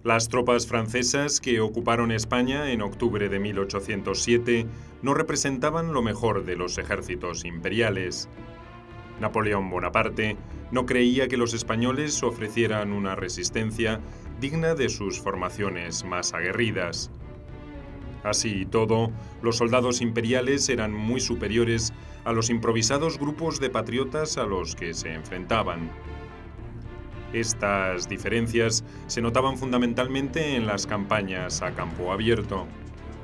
Las tropas francesas que ocuparon España en octubre de 1807 no representaban lo mejor de los ejércitos imperiales. Napoleón Bonaparte no creía que los españoles ofrecieran una resistencia digna de sus formaciones más aguerridas. Así y todo, los soldados imperiales eran muy superiores a los improvisados grupos de patriotas a los que se enfrentaban. Estas diferencias se notaban fundamentalmente en las campañas a campo abierto,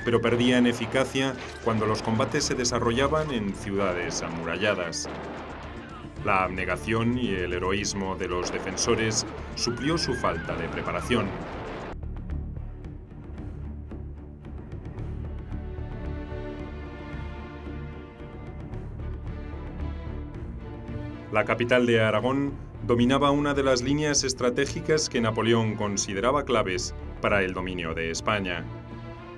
pero perdían eficacia cuando los combates se desarrollaban en ciudades amuralladas. La abnegación y el heroísmo de los defensores suplió su falta de preparación. La capital de Aragón dominaba una de las líneas estratégicas que Napoleón consideraba claves para el dominio de España.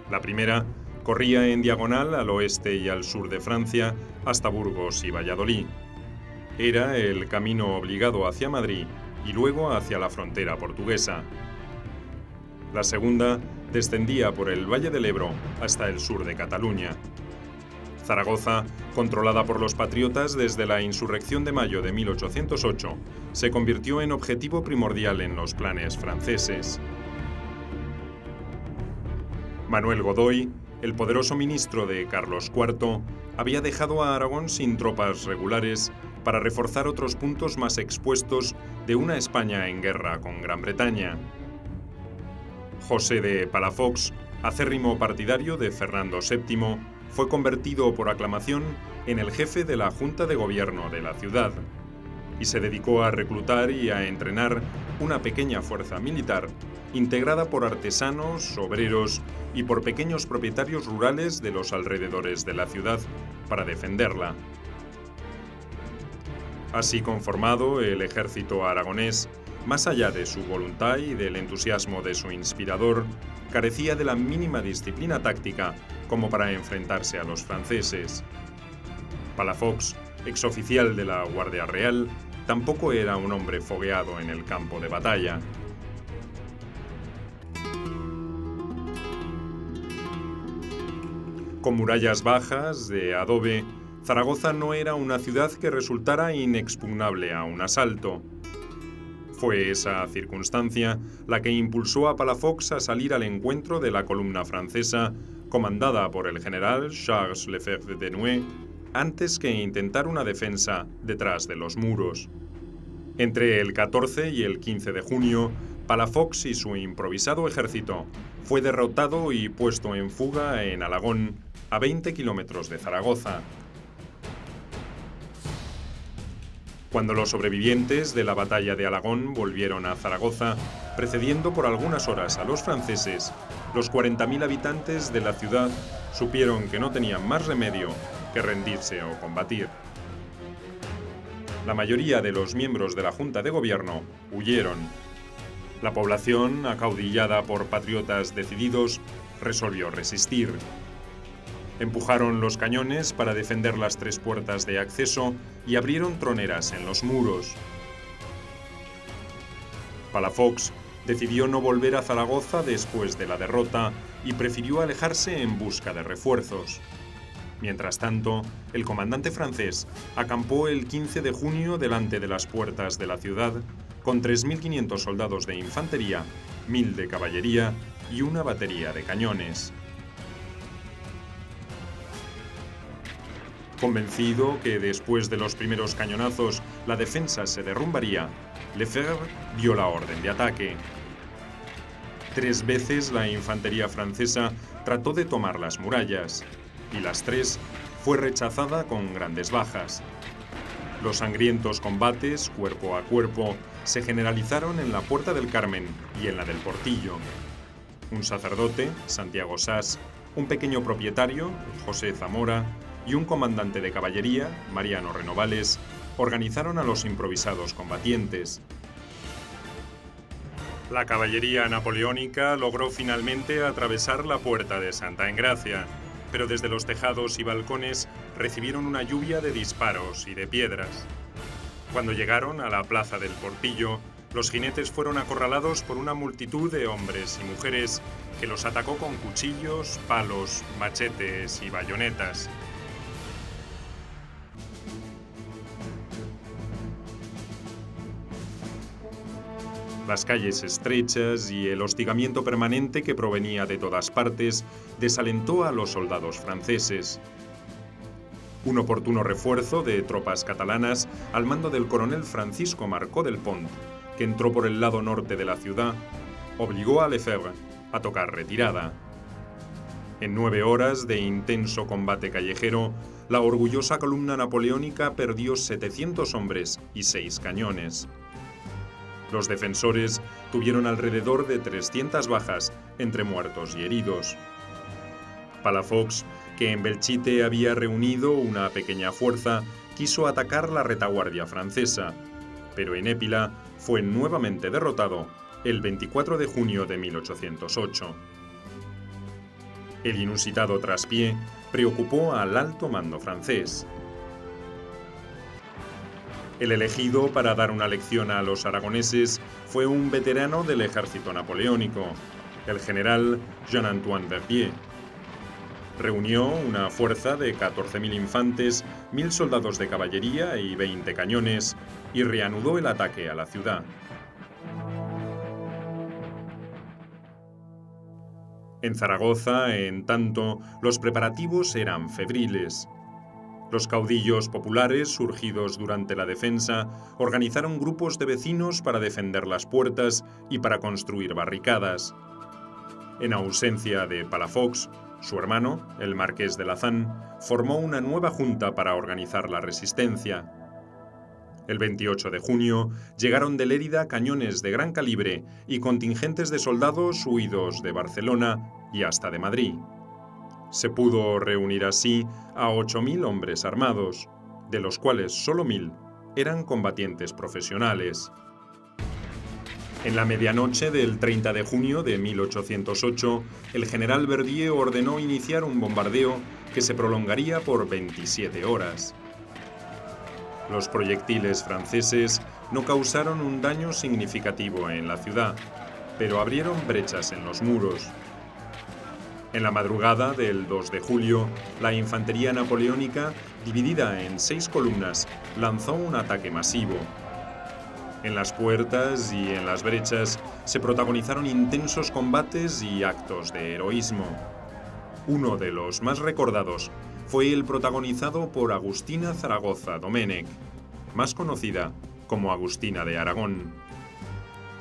La primera corría en diagonal al oeste y al sur de Francia hasta Burgos y Valladolid. Era el camino obligado hacia Madrid y luego hacia la frontera portuguesa. La segunda descendía por el Valle del Ebro hasta el sur de Cataluña. Zaragoza, controlada por los patriotas desde la insurrección de mayo de 1808, se convirtió en objetivo primordial en los planes franceses. Manuel Godoy, el poderoso ministro de Carlos IV, había dejado a Aragón sin tropas regulares para reforzar otros puntos más expuestos de una España en guerra con Gran Bretaña. José de Palafox, acérrimo partidario de Fernando VII, fue convertido por aclamación en el jefe de la Junta de Gobierno de la ciudad y se dedicó a reclutar y a entrenar una pequeña fuerza militar integrada por artesanos, obreros y por pequeños propietarios rurales de los alrededores de la ciudad para defenderla. Así conformado, el ejército aragonés, más allá de su voluntad y del entusiasmo de su inspirador, carecía de la mínima disciplina táctica como para enfrentarse a los franceses. Palafox, exoficial de la Guardia Real, tampoco era un hombre fogueado en el campo de batalla. Con murallas bajas, de adobe, Zaragoza no era una ciudad que resultara inexpugnable a un asalto. Fue esa circunstancia la que impulsó a Palafox a salir al encuentro de la columna francesa comandada por el general Charles Lefebvre-Desnouettes, antes que intentar una defensa detrás de los muros. Entre el 14 y el 15 de junio, Palafox y su improvisado ejército fue derrotado y puesto en fuga en Alagón, a 20 kilómetros de Zaragoza. Cuando los sobrevivientes de la batalla de Alagón volvieron a Zaragoza, precediendo por algunas horas a los franceses, los 40.000 habitantes de la ciudad supieron que no tenían más remedio que rendirse o combatir. La mayoría de los miembros de la Junta de Gobierno huyeron. La población, acaudillada por patriotas decididos, resolvió resistir. Empujaron los cañones para defender las 3 puertas de acceso y abrieron troneras en los muros. Palafox decidió no volver a Zaragoza después de la derrota y prefirió alejarse en busca de refuerzos. Mientras tanto, el comandante francés acampó el 15 de junio delante de las puertas de la ciudad con 3.500 soldados de infantería, 1.000 de caballería y una batería de cañones. Convencido que después de los primeros cañonazos la defensa se derrumbaría, Lefebvre dio la orden de ataque. 3 veces la infantería francesa trató de tomar las murallas, y las 3 fue rechazada con grandes bajas. Los sangrientos combates, cuerpo a cuerpo, se generalizaron en la Puerta del Carmen y en la del Portillo. Un sacerdote, Santiago Sas, un pequeño propietario, José Zamora, y un comandante de caballería, Mariano Renovales, organizaron a los improvisados combatientes. La caballería napoleónica logró finalmente atravesar la Puerta de Santa Engracia, pero desde los tejados y balcones recibieron una lluvia de disparos y de piedras. Cuando llegaron a la plaza del Portillo, Los jinetes fueron acorralados por una multitud de hombres y mujeres que los atacó con cuchillos, palos, machetes y bayonetas. Las calles estrechas y el hostigamiento permanente que provenía de todas partes desalentó a los soldados franceses. Un oportuno refuerzo de tropas catalanas al mando del coronel Francisco Marcó del Pont, que entró por el lado norte de la ciudad, obligó a Lefebvre a tocar retirada. En 9 horas de intenso combate callejero, la orgullosa columna napoleónica perdió 700 hombres y 6 cañones. Los defensores tuvieron alrededor de 300 bajas, entre muertos y heridos. Palafox, que en Belchite había reunido una pequeña fuerza, quiso atacar la retaguardia francesa, pero en Épila fue nuevamente derrotado el 24 de junio de 1808. El inusitado traspié preocupó al alto mando francés. El elegido para dar una lección a los aragoneses fue un veterano del ejército napoleónico, el general Jean-Antoine Verdier. Reunió una fuerza de 14.000 infantes, 1.000 soldados de caballería y 20 cañones, y reanudó el ataque a la ciudad. En Zaragoza, en tanto, los preparativos eran febriles. Los caudillos populares, surgidos durante la defensa, organizaron grupos de vecinos para defender las puertas y para construir barricadas. En ausencia de Palafox, su hermano, el marqués de Lazán, formó una nueva junta para organizar la resistencia. El 28 de junio llegaron de Lérida cañones de gran calibre y contingentes de soldados huidos de Barcelona y hasta de Madrid. Se pudo reunir así a 8.000 hombres armados, de los cuales solo 1.000 eran combatientes profesionales. En la medianoche del 30 de junio de 1808, el general Verdier ordenó iniciar un bombardeo que se prolongaría por 27 horas. Los proyectiles franceses no causaron un daño significativo en la ciudad, pero abrieron brechas en los muros. En la madrugada del 2 de julio, la infantería napoleónica, dividida en 6 columnas, lanzó un ataque masivo. En las puertas y en las brechas se protagonizaron intensos combates y actos de heroísmo. Uno de los más recordados fue el protagonizado por Agustina Zaragoza Domènech, más conocida como Agustina de Aragón.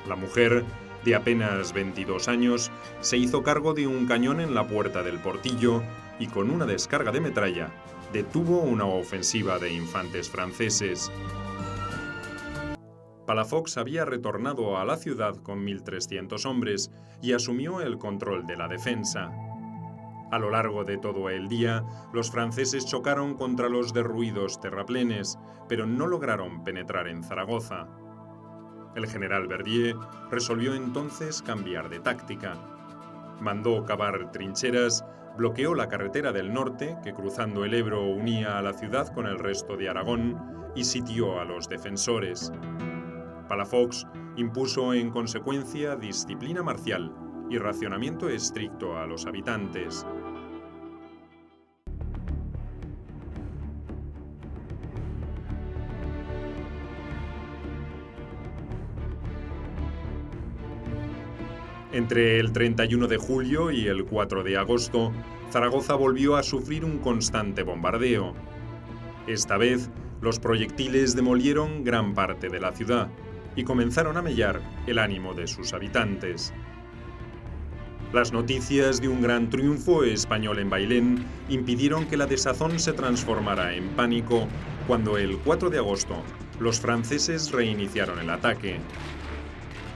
La mujer, de apenas 22 años, se hizo cargo de un cañón en la puerta del portillo y con una descarga de metralla detuvo una ofensiva de infantes franceses. Palafox había retornado a la ciudad con 1.300 hombres y asumió el control de la defensa. A lo largo de todo el día, los franceses chocaron contra los derruidos terraplenes, pero no lograron penetrar en Zaragoza. El general Verdier resolvió entonces cambiar de táctica. Mandó cavar trincheras, bloqueó la carretera del norte, que cruzando el Ebro unía a la ciudad con el resto de Aragón, y sitió a los defensores. Palafox impuso en consecuencia disciplina marcial y racionamiento estricto a los habitantes. Entre el 31 de julio y el 4 de agosto, Zaragoza volvió a sufrir un constante bombardeo. Esta vez, los proyectiles demolieron gran parte de la ciudad y comenzaron a mellar el ánimo de sus habitantes. Las noticias de un gran triunfo español en Bailén impidieron que la desazón se transformara en pánico cuando el 4 de agosto los franceses reiniciaron el ataque.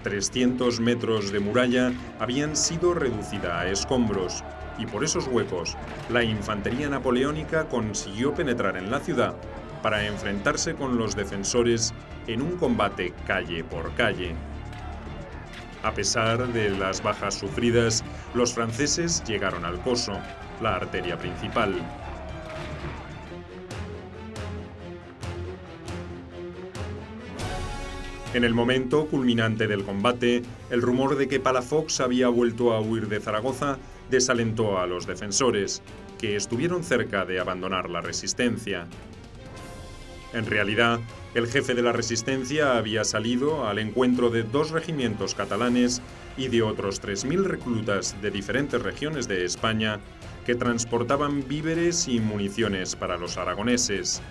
300 metros de muralla habían sido reducida a escombros y por esos huecos la infantería napoleónica consiguió penetrar en la ciudad para enfrentarse con los defensores en un combate calle por calle. A pesar de las bajas sufridas, los franceses llegaron al Coso, la arteria principal. En el momento culminante del combate, el rumor de que Palafox había vuelto a huir de Zaragoza desalentó a los defensores, que estuvieron cerca de abandonar la resistencia. En realidad, el jefe de la resistencia había salido al encuentro de 2 regimientos catalanes y de otros 3.000 reclutas de diferentes regiones de España que transportaban víveres y municiones para los aragoneses.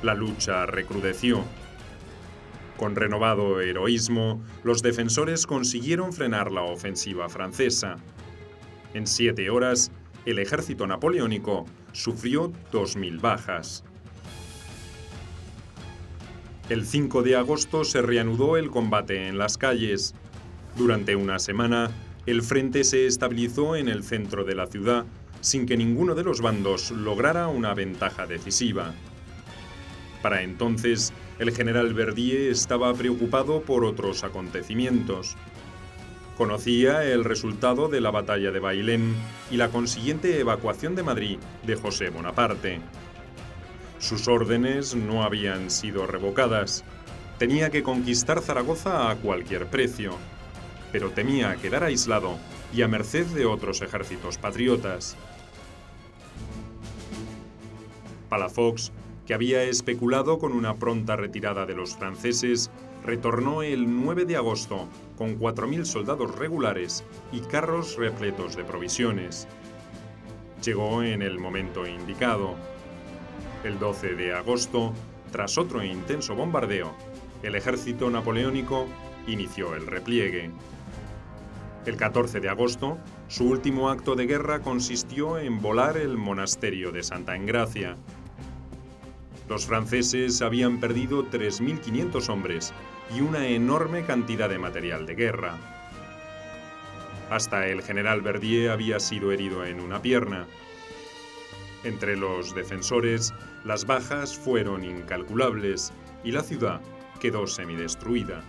La lucha recrudeció. Con renovado heroísmo, los defensores consiguieron frenar la ofensiva francesa. En 7 horas, el ejército napoleónico sufrió 2.000 bajas. El 5 de agosto se reanudó el combate en las calles. Durante una semana, el frente se estabilizó en el centro de la ciudad, sin que ninguno de los bandos lograra una ventaja decisiva. Para entonces, el general Verdier estaba preocupado por otros acontecimientos. Conocía el resultado de la batalla de Bailén y la consiguiente evacuación de Madrid de José Bonaparte. Sus órdenes no habían sido revocadas. Tenía que conquistar Zaragoza a cualquier precio, pero temía quedar aislado y a merced de otros ejércitos patriotas. Palafox, que había especulado con una pronta retirada de los franceses, retornó el 9 de agosto con 4.000 soldados regulares y carros repletos de provisiones. Llegó en el momento indicado. El 12 de agosto, tras otro intenso bombardeo, el ejército napoleónico inició el repliegue. El 14 de agosto, su último acto de guerra consistió en volar el monasterio de Santa Engracia. Los franceses habían perdido 3.500 hombres y una enorme cantidad de material de guerra. Hasta el general Verdier había sido herido en una pierna. Entre los defensores, las bajas fueron incalculables y la ciudad quedó semidestruida.